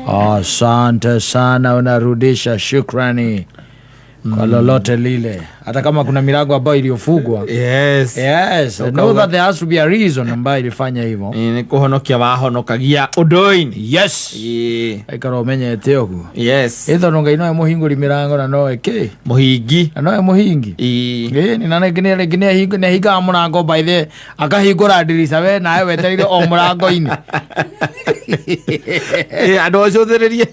Asante sana, unarudisha shukrani kwa lolote lile, hata kama kuna milango ambayo iliyofungwa. Yes. I know that there has to be a reason ambayo ilifanya hivyo. Ni kuhonokia bahonokagia undoini. Yes. Aikaro menyete ogu. Yes. Etho nongai no muhinguri milango na no eke. Muhingi. Na no muhingi. Ni nana gine hingo ne higa murango by the akahingura dirisa we nawe weterire o murango ini. Ando cothererie.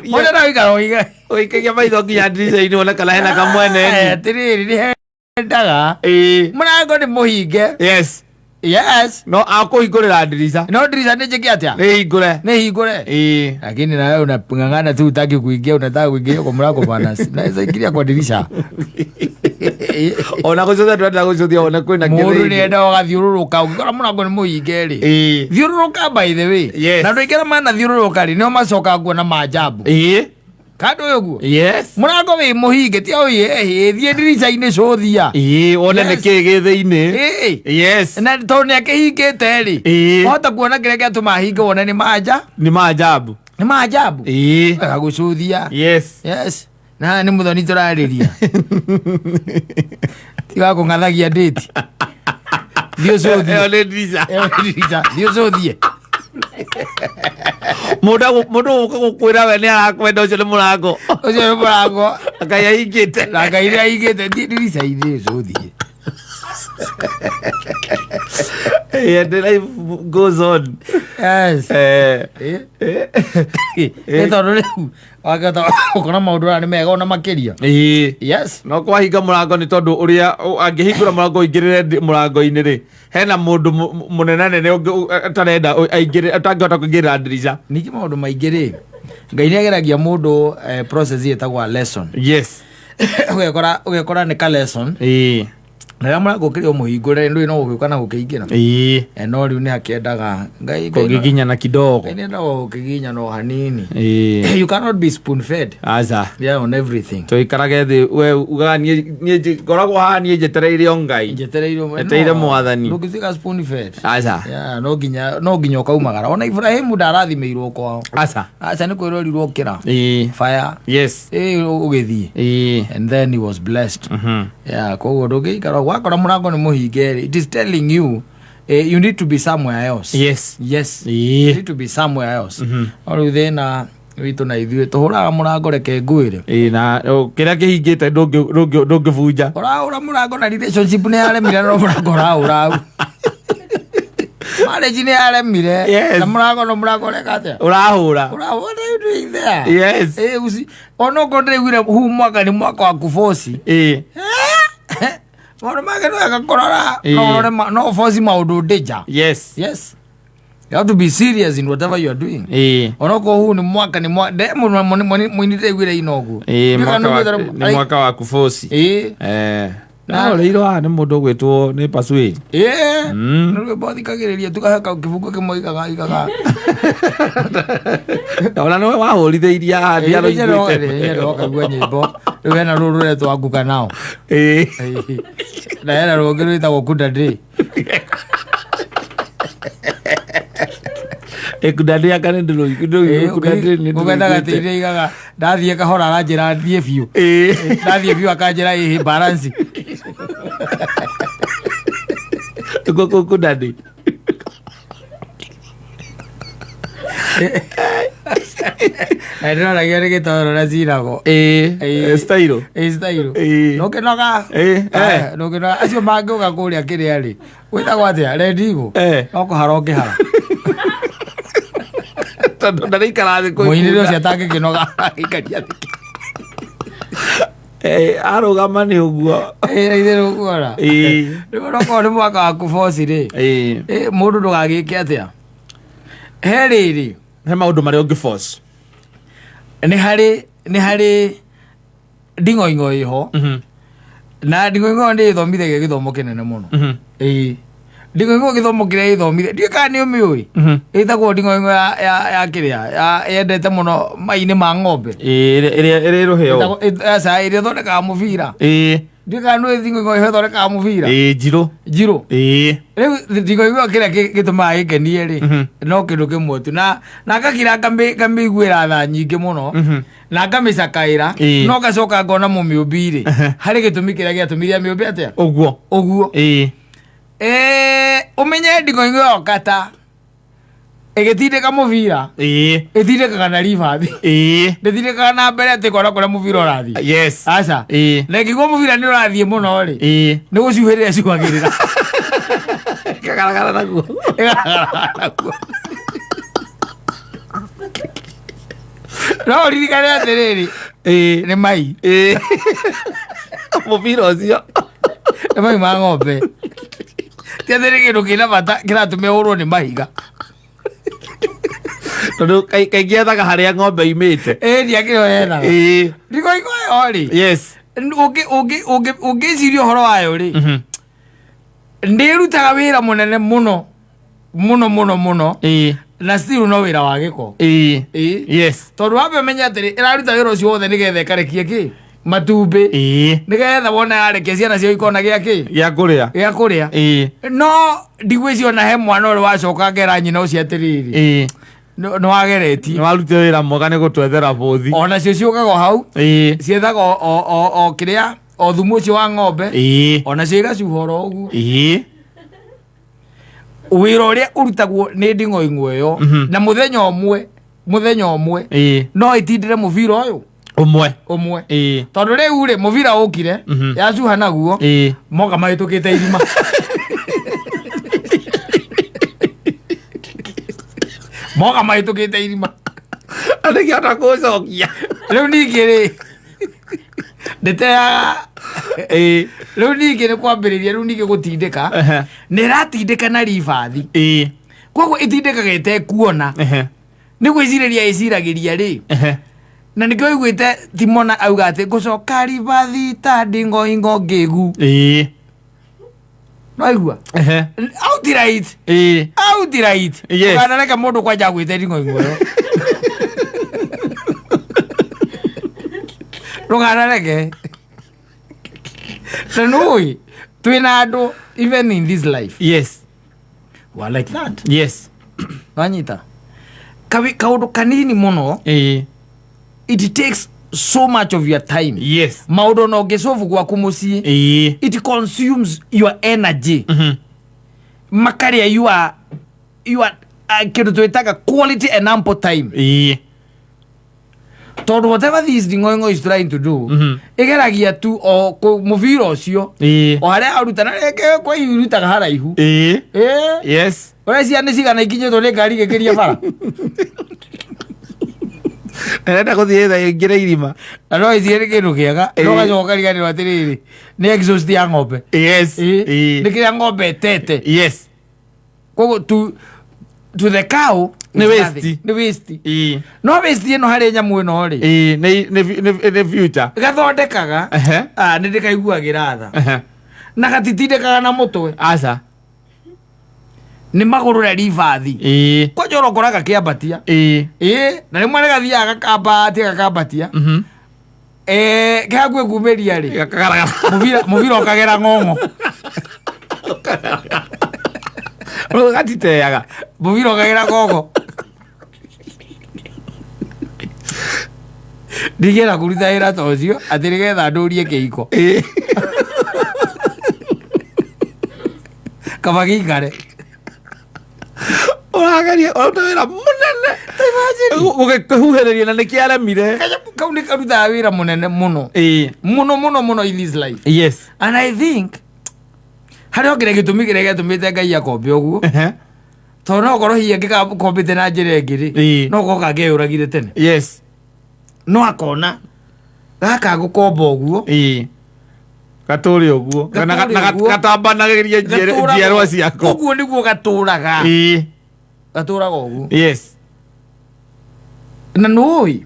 Mwana na ikaro iga. Oikagia maitho nginya dirisa ini wala kala hena kamwene. Tiriri ni hendaga. Murango ni muhinge. Yes. Yes. No akuhingurira dirisa. No dirisa ni jiki atia? Ni hingure. Lakini na wewe unapingangana tu utaki kuingia, unataka kuingia kwa mlango bana. Naweza ingilia kwa dirisha. Ona kuzoza tunataka kuzodia ona kwenda kile. Mundu ni enda wagathiururuka ukora mlango ni muhinge ri. Thiururuka by the way. Na ndoikera mana thiururuka ri no macoka nguo na maajabu. Kado yoguo. Yes. Murango wi muhinge ti oye thie dirisa ine cothia. Ona ne kigithiini. Yes. Na to ne kihingite ri. Hota kuona kire kia tumahinga wona ni maajabu. Ni maajabu. Agagucuthia. Yes. Yes. Na ni muthoni turariria. Tiga kungathagia date. Dio cothia. Ole dirisa. Dio cothia. Mudu gukwira we ni arakwenda ucio ni murango. Ucio ni murango. Akaya hingite. Akaya hingite dirisa ine cothia. The life goes on. Yes. Tondu riu wakata ukona maundu ni mega ona makiria. Yes. No kwahinga murango ni tondu uria angihingura murango ingirire murango-ini ri hena mundu munene ne atarenda aingire atangihota kuingira dirisa. Niki maundu maingire Ngai ni ageragia mundu process yetagwa lesson. Yes. Ugekora ni ka lesson. Na murango kiri muhingure ndu no ugiuka na gukiingira. No riu ni akiendaga Ngai kugiginya na kidogo. Ni enda ukiginya no hanini. You cannot be spoon fed. Aza. Yeah, on everything. To ikarage thi we uga ni goragwo ha ni jetereire o Ngai. Jetereire mwathani. Ndugithika spoon fed. Aza. Yeah, no ginya ukaumagara. Ona Ibrahimu ndarathimirwo kwao. Aza ni kwirorirwo kira. Fire. Yes. Ugithie. And then he was blessed. Yeah, koguo ndugikara wakora murango ni muhinge. It is telling you you need to be somewhere else. Yes. You need to be somewhere else. Or then witu na ithuĩ tuhuraga murango reke ngwire. Na kiria kihingite ndungibunja. Ura murango na relationship ni aremire no murango ura. Marriage ni aremire na murango no murango reka atia. Urahura. What are you doing there? Yes. Usi ono gonde gwire hu mwaka ni mwaka wa kufosi. Mwana mage no akakorora no force maundu deja. Yes. You have to be serious in whatever you are doing. Onoko huu ni mwaka mwinite gwire inogu. Ni mwaka wa kufosi. Na leiro ni mundu gwitwo ni Pasui. Nuru bothi kagiriria tukahaka kibugo kimwe igaga. Ona no wahoritheiria ndiaro igwite. Ro kagwa nyimbo. Riu hena ruru retu anguka nao. Na hena rugiro itagwo Kudade. Kudade akane ndiro Kudade ni ugenda gatire igaga ndathie kahora aranjira thie biu. Ndathie biu akanjira balance. Kudade. Era la gere que todo la zirago. Estairo. No que no ga. No que no acio mango ga kuria kiri ari. Wita gwatia rendigo. No ko haroke ha. Tondu ndari karathi ko. Moiniro cia take que no ga ikaria. Arugama ni uguo. Ithero uguora. No ko ni mwaka wa kufosi ri. Mundu ndugagike atia. Heriri. He maundu mari ungiforce. Ni hari ndingo iho. Na ndingo ndi thomithia githomo kinene muno. Ndingo githomo kiria ithomithia ndika ni umiui. Itagwo ndingo ya kiria ya endete muno maini ma ng'ombe. Iri ruheo. Asa iri thondeka mubira. ndikanu thingo ngo hethore ka mubira njiro riu thingo ngo kira gituma ikenie ri no kindu kimwe tu na ngakira ngamiguira tha nyingi muno na ngamicakaira no gacoka ngona mumiumbiri hari gitumi kiria giatumiria miumbi atia uguo umenye ndingo ngo kata egitindika mubira itindikaga na ribathi ndithindikaga na mbere ati kora kora mubira urathi aca na ngigwo mubira ni urathie muno ri ni gucuhirira cikwagirira kagaragara naguo no ririkane atiriri ni mai mubira ucio ni mai ma ng'ombe tiathiri kindu kina bata kiratume urwo ni mahiga tondu kaingĩ ethaga harĩa ng'ombe imĩte ndiakĩrĩ ethaga ndiko ikoyo rĩ ũngĩciria ũhoro wayo rĩ ndĩrutaga wĩra mũnene mũno mũno mũno mũno na still no wĩra wa gĩko tondũ wambe menya atĩrĩ ĩraruta wĩra ũcio wothe nĩgetha ĩkarekia kĩ matumbĩ nĩgetha wona yarekia ciana cio ikona gĩa kũrĩa no ndigwĩcio na he mwana ũrĩ wacoka ngera nyina ũcio atĩrĩrĩ no wageretie warutire wĩra mwega nĩ gũtwethera bũthi ona cio ciũkaga hau ciethaga o kĩrĩa o thumu ũcio wa ng'ombe ona cio igacuha oro ũguo wĩra ũrĩa ũrutagwo nĩ nding'oing'o ĩyo na mũthenya ũmwe no ĩtindĩre mũbira ũyũ ũmwe tondũ rĩu rĩ mũbira ũkire yacuha naguo moka mahĩtũkĩte irima moka mahĩtũkĩte irima ndĩngĩhota kũcokia rĩu ningĩ rĩ ndĩteaga rĩu ningĩ nĩ kwambĩrĩria rĩu ningĩ gũtindĩka nĩ ĩratindĩka na ribathi koguo ĩtindĩkaga ĩtekuona nĩ gwĩcirĩria ĩciragĩria rĩ na nĩkĩo iguĩte Timona auga atĩ ngũcoka ribathi ta ndingoingo ngĩgu no igua outright ũkanareka mũndũ kwanja gwĩte ndingoingo ĩyo ndũkanareke na nũĩ twĩna andũ even in this life were like that wanyita kaũndũ kanini mũno it takes so much of your time maũndũ no ngĩcovu gwaku mũciĩ it consumes your energy makarĩa you are kĩndũ twĩtaga quality and ample time tondũ whatever this nding'oing'o is trying to do ĩgeragia tu o mũbira ũcio o harĩa arutana rĩngĩ kwa irutaga haraihu ũrĩa ciana cigana ikinyĩtwo nĩ ngari gĩkĩria bara nenda gũthiĩ tha ingĩre irima na no ĩthiĩ nĩ kĩndũ kĩega no gacoka kariganĩrwo atĩrĩrĩ nĩ exhaust ya ng'ombe nĩ kĩrĩa ng'ombe etete koguo to the cow nĩ waste no waste ĩno harĩ nyamũ ĩno rĩ nĩ future gathondekaga nĩ ndĩkaiguagĩra tha na gatitindĩkaga na mũtwe aca nĩ magũrũ rĩa ribathi kwanja ũrokoraga kĩambatia na rĩmwe nĩ gathiaga gakambatia kĩhakuĩ kumĩria rĩ mũbira ũkagera ng'ong'o gatiteaga mũbira ũkagera ng'ong'o ndigera kũruta wĩra ta ũcio atĩ nĩgetha ndũrie kĩhiko kaba gĩikare ũrageria ũruta wĩra mũnene gũgĩkũhuhĩrĩria na nĩkĩaremire kau nĩ karutaga wĩra mũnene mũno mũno in this life and I think harĩ o kĩrĩa gĩtũmi kĩrĩa gĩatũmĩte Ngai akombe ũguo tondũ no gũkorwo hihi angĩkombĩte na njĩra ĩngĩ rĩ no gũkorwo kangĩyũragire tene no akona gaka gũkomba ũguo gatũre ũguo gatambanagĩria njiarwa ciako ũguo nĩguo gatũraga ũguo na nũĩ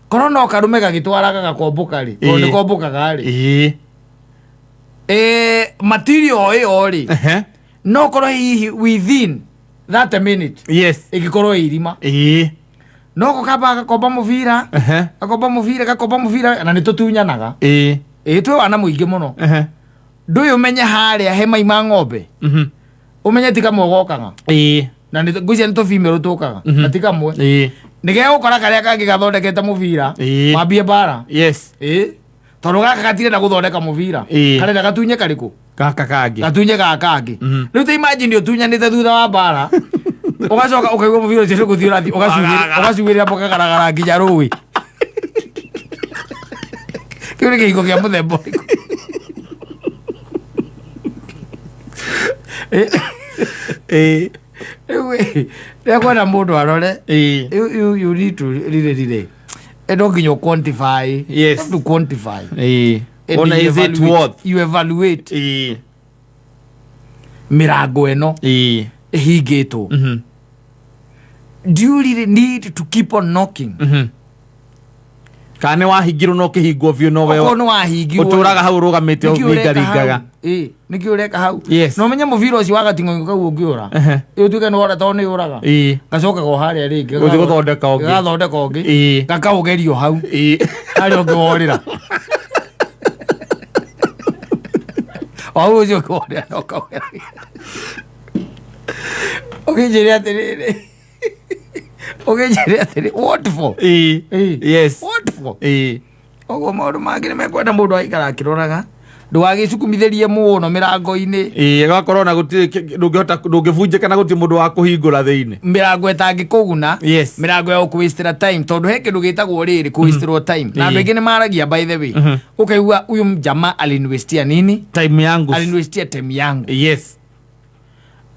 korwo no karũme gagĩtwaraga gakombũka rĩ tondũ nĩ kombũkaga rĩ material ĩyo rĩ no korwo hihi within 30 minutes ĩngĩkorwo irima no gũkamba gakomba mũbira na nĩ tũtunyanaga twe wana muingi muno nduyu menye haria he maima ng'ombe umenye tika mogokaga na ni ngucia ni tufimero tukaga na tika mwe nige ukora karia kangi gathondekete muvira mambie bara tondu gaka gatire na guthondeka muvira kare na gatunye kariku gaka kangi gatunye gaka kangi riu te imagine utunyanite thutha wa bara ugacoka ukaigua muvira ucio guthii urathi ugacuirira mboka garagara nginya rũĩ kiu ni kihingo kia muthemba ũrĩkũ rä kwenda må ndå arore you need to rire no nginya quantify to quantify ona is it worth you evaluate mirango eno ihingitwo do you really need to keep on knocking kana wahingirwo no kihingwo biũ no wewe no wahingirwo uturaga hau rugamite ũringaringaga niki ureka hau no menye muvira ucio wa gating'oing'o kau ungiura utuike no ora to ni uraga gacoka go haria ringi uthi guthondeka ungi gakaugerio hau haria ungiworira au ucio kuorira no kaugeria ukinjire atiriri ukinjire atiri what for yes what for oguo maundu mangi ni mekwenda mundu aikara akiroraga ndũgagĩcukumithirie mũno mĩrango-inĩ gakorwo na ndũngĩbunjĩka na gũtirĩ mũndũ wa kũhingũra thĩinĩ mĩrango ĩtangĩkũguna mĩrango ya gũkũwĩstĩra time tondũ he kĩndũ gĩtagwo rĩrĩ kũwĩstĩrwo time na andũ aingĩ nĩ maragia by the way ũkaigua huyu mjama alinwestia nini time yangu alinwestia time yangu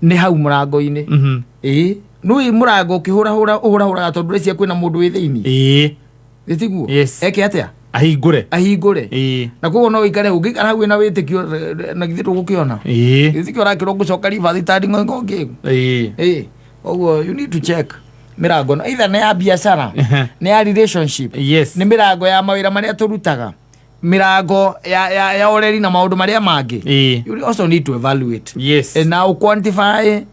nĩ hau mũrango-inĩ nũĩ mũrango ũkĩhũrahũraga tondũ rĩcia kwĩna mũndũ wĩ thĩinĩ gĩtiguo eke atĩa ahingũre na koguo no wĩikare ũngĩikara hau wĩna wĩtĩkio na githĩ ndũgũkĩona gĩtĩkio ũrakĩrwo gũcoka ribathi ta nding'oing'o ngĩgu ũguo you need to check mĩrango no either nĩ ya biacara nĩ ya relationship nĩ mĩrango ya mawĩra marĩa tũrutaga mĩrango ya ũreri na maũndũ marĩa mangĩ you also need to evaluate and now quantify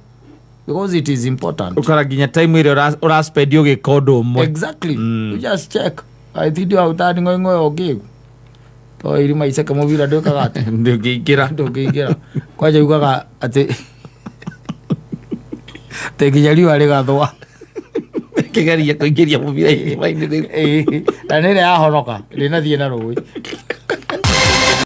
because it is important ukara nginya time ĩrĩa ũraspendio gĩka ũndũ ũmwe exactly you just check aithidio hau ta nding'oing'o yo ngĩgu to irima iceke mũbira ndwĩkaga atĩ ndũngĩingĩra kwanja ugaga atĩ nginya riũa rĩgathũa kĩgeria kũingĩria mũbira irimainĩ rĩu na nĩ ĩrĩa yahonoka rĩnathiĩ na rũĩ